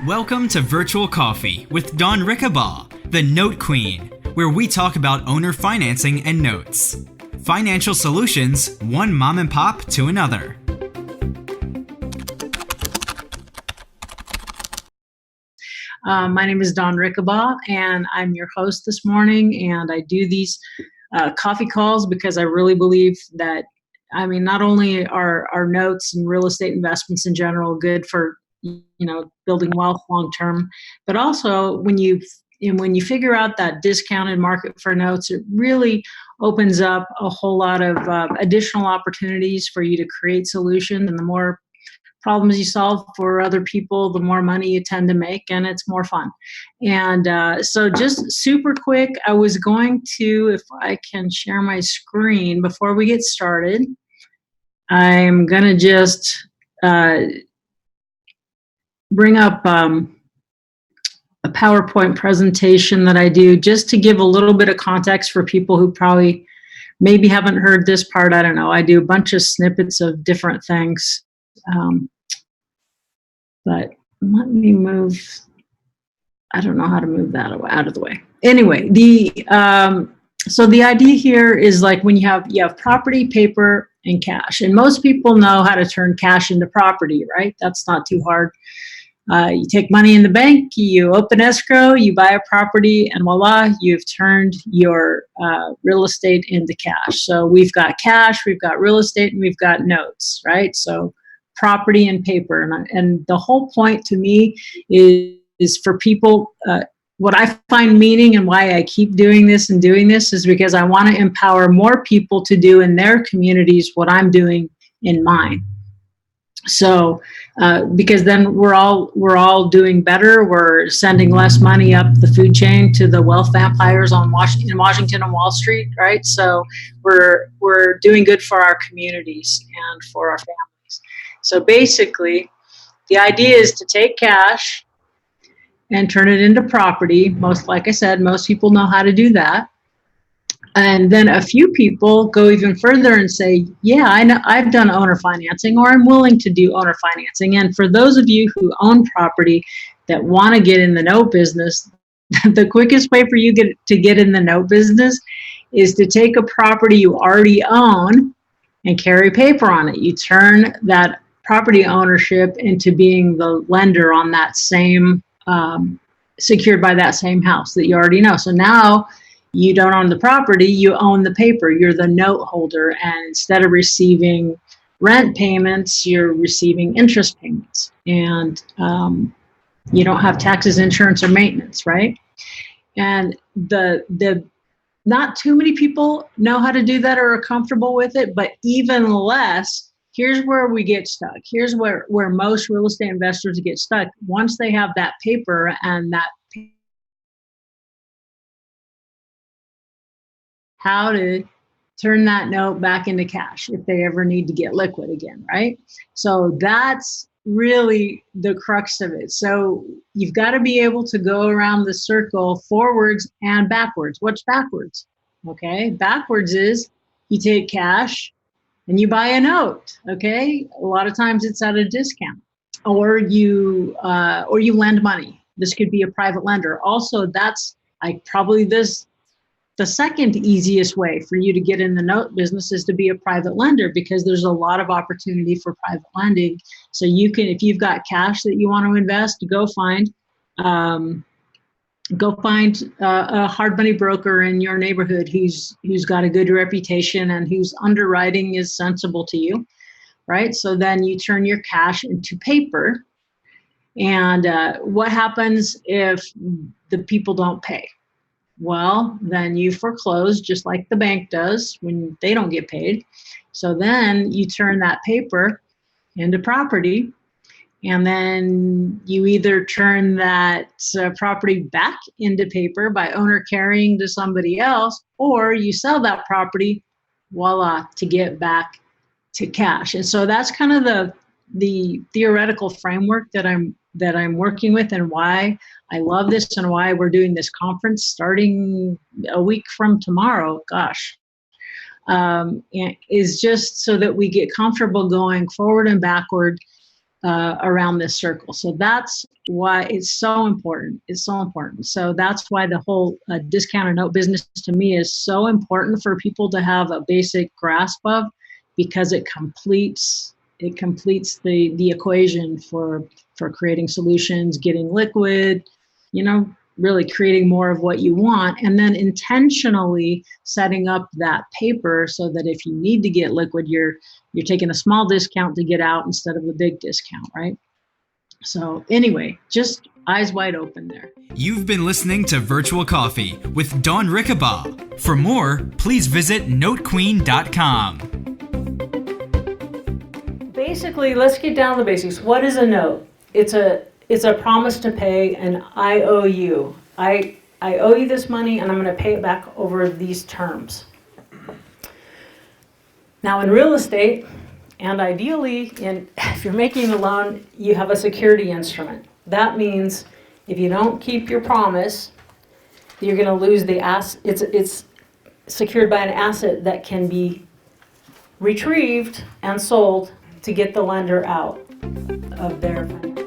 Welcome to Virtual Coffee with Dawn Rickabaugh, the Note Queen, where we talk about owner financing and notes. Financial solutions, one mom and pop to another. My name is Dawn Rickabaugh, and I'm your host this morning, and I do these coffee calls because I really believe that, not only are our notes and real estate investments in general good for building wealth long term, but also when you figure out that discounted market for notes, it really opens up a whole lot of additional opportunities for you to create solutions. And the more problems you solve for other people, the more money you tend to make, and it's more fun. And so just super quick, I was going to, if I can share my screen before we get started, I'm going to just bring up a PowerPoint presentation that I do just to give a little bit of context for people who probably maybe haven't heard this part. I don't know. I do a bunch of snippets of different things. But let me move. I don't know how to move that out of the way. Anyway, so the idea here is like when you have property, paper, and cash, and most people know how to turn cash into property, right? That's not too hard. You take money in the bank, you open escrow, you buy a property, and voila, you've turned your real estate into cash. So we've got cash, we've got real estate, and we've got notes, right? So property and paper. And the whole point to me is for people, what I find meaning and why I keep doing this is because I want to empower more people to do in their communities what I'm doing in mine. So, because then we're all doing better. We're sending less money up the food chain to the wealth vampires in Washington and Wall Street, right? So we're doing good for our communities and for our families. So basically, the idea is to take cash and turn it into property. Like I said, most people know how to do that. And then a few people go even further and say, yeah, I know, I've done owner financing, or I'm willing to do owner financing. And for those of you who own property that want to get in the note business, the quickest way for you to get in the note business is to take a property you already own and carry paper on it. You turn that property ownership into being the lender on that same, secured by that same house that you already know. So now you don't own the property, you own the paper. You're the note holder, and instead of receiving rent payments, you're receiving interest payments. And you don't have taxes, insurance, or maintenance, right? And the not too many people know how to do that or are comfortable with it, but even less, here's where we get stuck. Here's where most real estate investors get stuck. Once they have that paper and that how to turn that note back into cash if they ever need to get liquid again, right? So that's really the crux of it. So you've got to be able to go around the circle forwards and backwards. What's backwards? Okay, backwards is you take cash and you buy a note. Okay, a lot of times it's at a discount, or you lend money. This could be a private lender. Also, that's the second easiest way for you to get in the note business is to be a private lender, because there's a lot of opportunity for private lending. So you can, if you've got cash that you want to invest, go find a hard money broker in your neighborhood who's got a good reputation and whose underwriting is sensible to you, right? So then you turn your cash into paper. And what happens if the people don't pay? Well, then you foreclose just like the bank does when they don't get paid. So then you turn that paper into property, and then you either turn that property back into paper by owner carrying to somebody else, or you sell that property, voila, to get back to cash. And so that's kind of the theoretical framework that I'm working with, and why I love this, and why we're doing this conference starting a week from tomorrow. Gosh, is just so that we get comfortable going forward and backward around this circle. So that's why it's so important. It's so important. So that's why the whole discounted note business to me is so important for people to have a basic grasp of, because it completes the equation for creating solutions, getting liquid, really creating more of what you want, and then intentionally setting up that paper so that if you need to get liquid, you're taking a small discount to get out instead of a big discount, right? So anyway, just eyes wide open there. You've been listening to Virtual Coffee with Dawn Rickabaugh. For more, please visit notequeen.com. Basically, let's get down to the basics. What is a note? It's a promise to pay, and I owe you. I owe you this money, and I'm going to pay it back over these terms. Now, in real estate, and ideally, if you're making a loan, you have a security instrument. That means if you don't keep your promise, you're going to lose the asset. It's secured by an asset that can be retrieved and sold to get the lender out of their financial.